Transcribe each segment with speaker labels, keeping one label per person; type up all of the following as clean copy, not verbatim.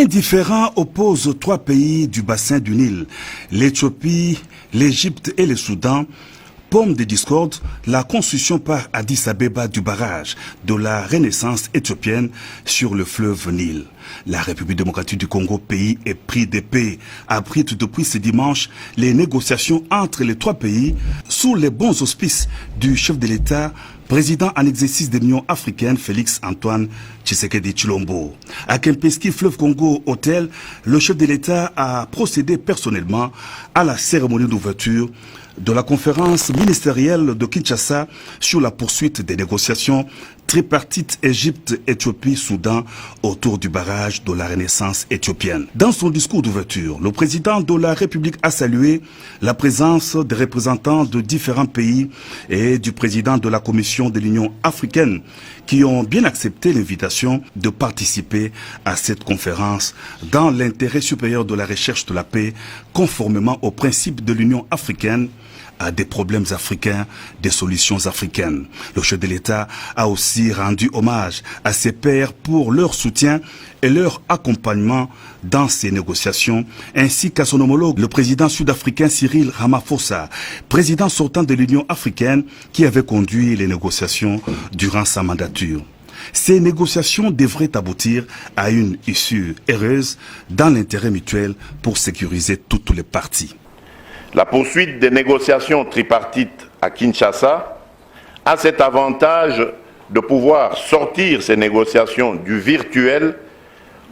Speaker 1: différends opposent trois pays du bassin du Nil, l'Éthiopie, l'Égypte et le Soudan. Pomme de discorde, la construction par Addis Abeba du barrage de la Renaissance éthiopienne sur le fleuve Nil. La République démocratique du Congo, pays épris de paix, abrite depuis ce dimanche les négociations entre les trois pays sous les bons auspices du chef de l'État, président en exercice de l'Union africaine, Félix Antoine Tshisekedi Tshilombo. À Kempinski, fleuve Congo Hôtel, le chef de l'État a procédé personnellement à la cérémonie d'ouverture de la conférence ministérielle de Kinshasa sur la poursuite des négociations tripartites Égypte, Éthiopie, Soudan autour du barrage de la Renaissance éthiopienne. Dans son discours d'ouverture, le président de la République a salué la présence des représentants de différents pays et du président de la Commission de l'Union africaine qui ont bien accepté l'invitation de participer à cette conférence dans l'intérêt supérieur de la recherche de la paix conformément aux principes de l'Union africaine, à des problèmes africains, des solutions africaines. Le chef de l'État a aussi rendu hommage à ses pairs pour leur soutien et leur accompagnement dans ces négociations, ainsi qu'à son homologue, le président sud-africain Cyril Ramaphosa, président sortant de l'Union africaine qui avait conduit les négociations durant sa mandature. Ces négociations devraient aboutir à une issue heureuse dans l'intérêt mutuel pour sécuriser toutes les parties.
Speaker 2: La poursuite des négociations tripartites à Kinshasa a cet avantage de pouvoir sortir ces négociations du virtuel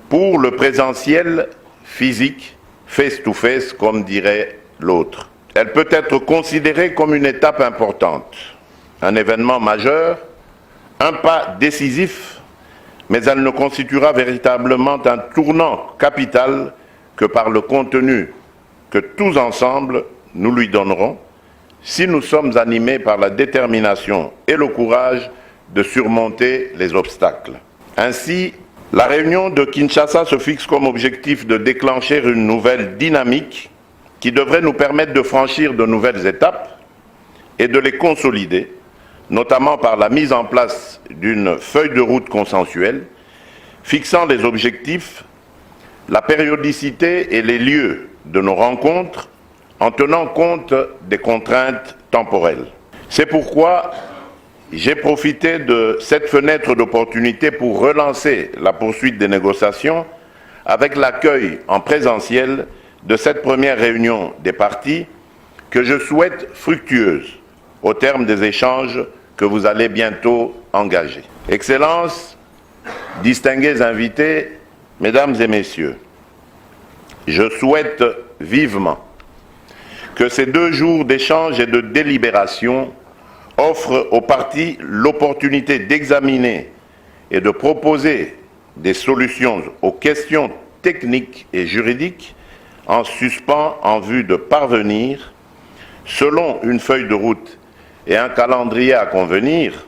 Speaker 2: pour le présentiel physique, face-to-face, comme dirait l'autre. Elle peut être considérée comme une étape importante, un événement majeur, un pas décisif, mais elle ne constituera véritablement un tournant capital que par le contenu que tous ensemble nous lui donnerons si nous sommes animés par la détermination et le courage de surmonter les obstacles. Ainsi, la réunion de Kinshasa se fixe comme objectif de déclencher une nouvelle dynamique qui devrait nous permettre de franchir de nouvelles étapes et de les consolider, notamment par la mise en place d'une feuille de route consensuelle fixant les objectifs, la périodicité et les lieux de nos rencontres en tenant compte des contraintes temporelles. C'est pourquoi j'ai profité de cette fenêtre d'opportunité pour relancer la poursuite des négociations avec l'accueil en présentiel de cette première réunion des parties que je souhaite fructueuse au terme des échanges que vous allez bientôt engager. Excellences, distingués invités, Mesdames et Messieurs, je souhaite vivement que ces 2 jours d'échange et de délibération offrent aux parties l'opportunité d'examiner et de proposer des solutions aux questions techniques et juridiques en suspens en vue de parvenir, selon une feuille de route et un calendrier à convenir,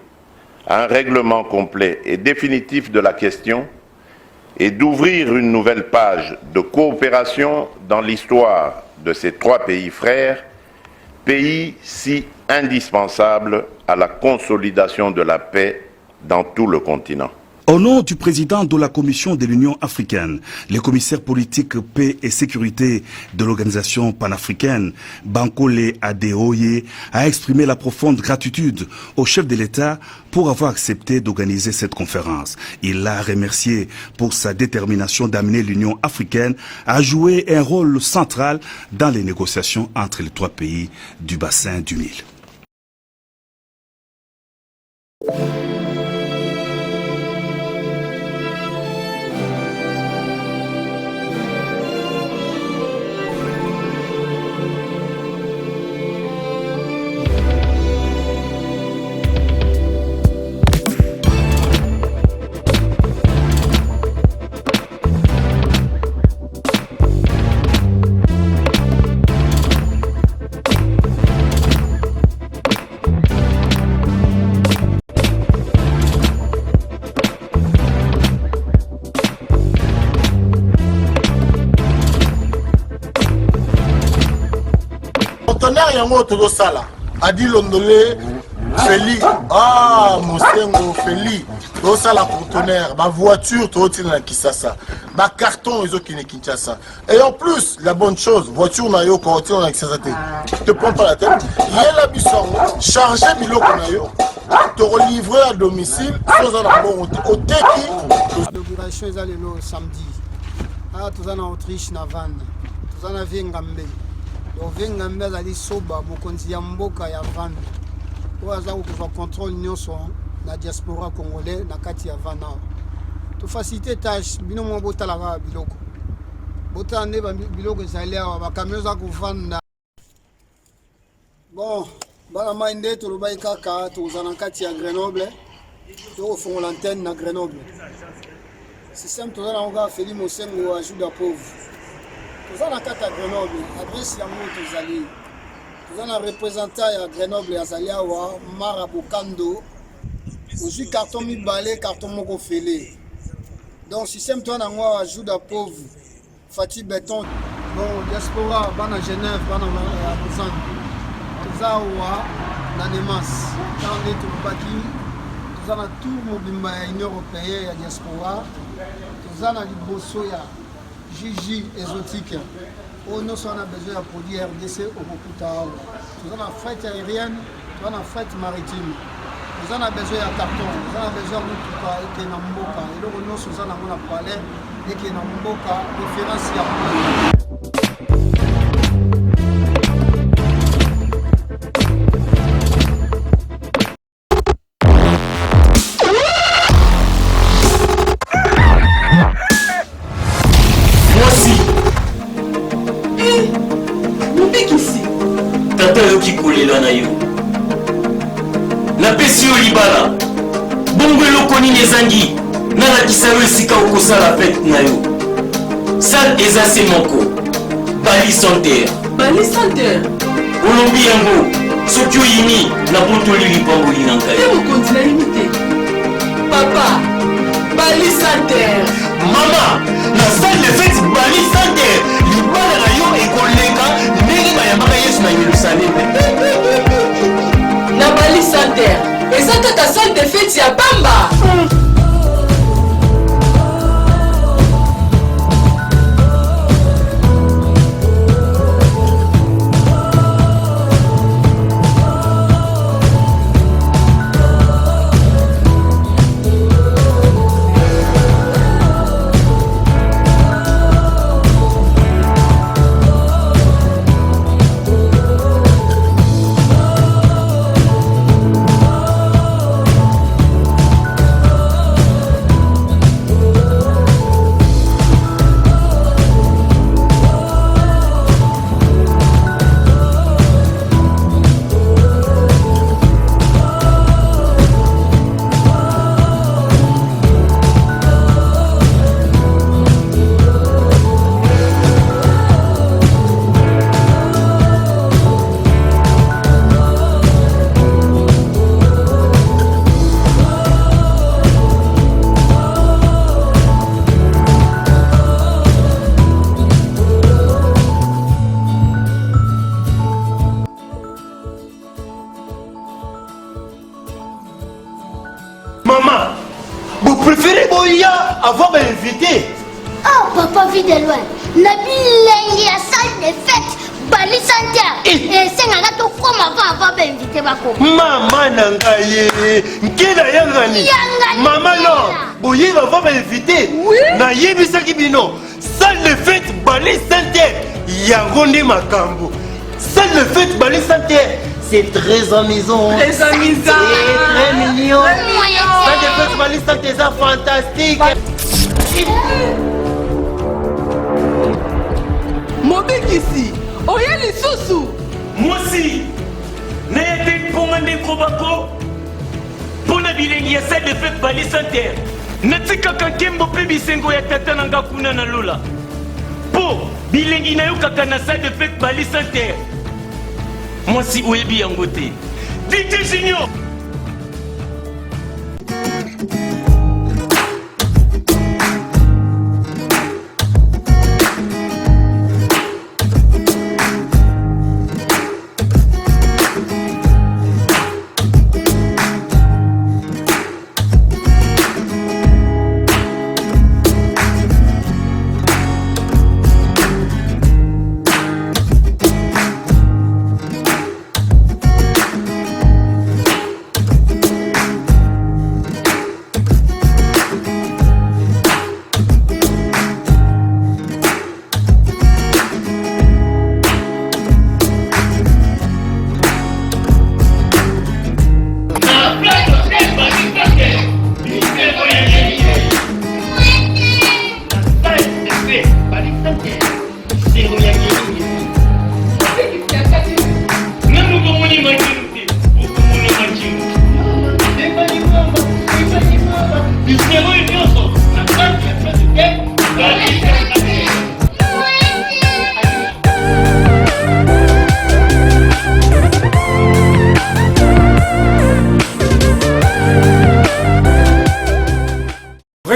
Speaker 2: à un règlement complet et définitif de la question et d'ouvrir une nouvelle page de coopération dans l'histoire de ces 3 pays frères, pays si indispensables à la consolidation de la paix dans tout le continent.
Speaker 1: Au nom du président de la Commission de l'Union africaine, le commissaire politique paix et sécurité de l'organisation panafricaine, Bankole Adeoye, a exprimé la profonde gratitude au chef de l'État pour avoir accepté d'organiser cette conférence. Il l'a remercié pour sa détermination d'amener l'Union africaine à jouer un rôle central dans les négociations entre les 3 pays du bassin du Nil.
Speaker 3: Yango tozosala adi londole Feli, ah, Mosengo, Feli, tout ça la conteneur, ma voiture, tout na Kisasa, ma carton, ils ont qui Kinshasa. Et en plus, la bonne chose, voiture na yo, quand on a Kisasa, te prends pas la tête, il y a la buisson, chargé Milo Konayo, te relivrer à domicile, sans un bon au teki.
Speaker 4: L'inauguration est allée le samedi. Ah, tout ça en Autriche, na van, tout ça na Vengambe. Le Vengambe ali soba, mokonzi ya mboka ya van. Oaza ko contrôle nyonso na diaspora congolais na kati ya vana to faciliter tâche bino mo botala ba biloko botande ba biloko ezali awa ba camions za kuvanda bon bana mainde to lobai kaka to zana kati ya Grenoble to fongo l'antenne na Grenoble système to zana nga Feli Mosengo ajuda pauvre to zana kati ya Grenoble adresse ya moto zali. Nous avons un représentant à Grenoble, à Zaliawa, Marabokando. Aujourd'hui, carton mi balé, carton moko fêlé. Donc, système toi na moi ajoute à pauvre, Fatih Béton. Bon, diaspora, bana Genève, bana Busan. Nous avons Nanemas, quand on est au Baki, nous avons tout mobimba ya Union européenne, ya diaspora. Nous avons Liboso ya Gigi exotique. Nous avons besoin de produits RDC au Bokuta. Nous avons fret aérienne, nous avons fret maritime. Nous avons besoin de carton, nous avons besoin de tout et Namboka. Et donc nous avons parlé et que Namboka référence.
Speaker 5: Na pesi yo libala bongo eloko nini ezangi nalakisa yo esika okosala fete na yo sale eza se moko bali santerre olobi yango soki oyini nabotoli lipamboli na ngai
Speaker 6: mokonzi na yini te papa bali santerre
Speaker 5: mama na sale de fete bali santerre libala na yo ekoleka ndenge bayambaka yesu na yerusaleme
Speaker 6: na bali santerre eza kaka salle de fete ya pamba
Speaker 5: avant d'inviter.
Speaker 7: Oh, papa vit de loin. Nabi lengi ya salle de fête. Bali santerre. Et c'est un gâteau comme avant d'inviter bako.
Speaker 5: Maman nangaye. Nkina yangani. Maman non. Boye avant d'inviter. Oui. Na yebisa kibino. Salle de fête Bali santerre. Yangonde makambo. Salle de fête Bali santerre. C'est très amusant.
Speaker 6: Très amusant.
Speaker 5: C'est très mignon. Salle de fête Bali santerre, c'est fantastique.
Speaker 6: Mobikisi, oya lisusu.
Speaker 5: Mosi, n'ayez pas de Kobako. Pour la bilingue, ya salle de fête Bali santerre. Natika kankembo pe bisengo ya tata nanga kuna na lola. Po, bilingue na yo kaka na salle de fête Bali santerre. Mosi oyebi yango te. DJ Junior.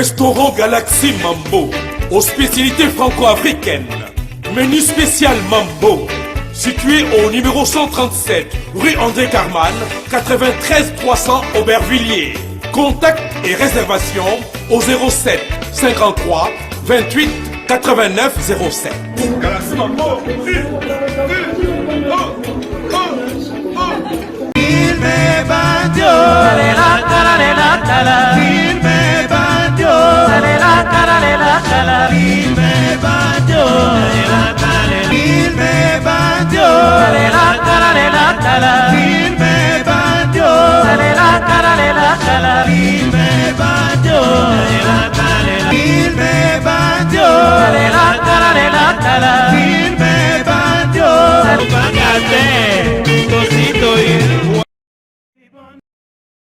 Speaker 8: Restaurant Galaxy Mambo, aux spécialités franco-africaines. Menu spécial Mambo, situé au numéro 137, rue André Carman, 93 300 Aubervilliers. Contact et réservation au 07 53 28 89 07. Galaxy Mambo, il me bandio, il me bandio, il me bandio, il me bandio, il me bandio, il me bandio, il me bandio, il me bandio.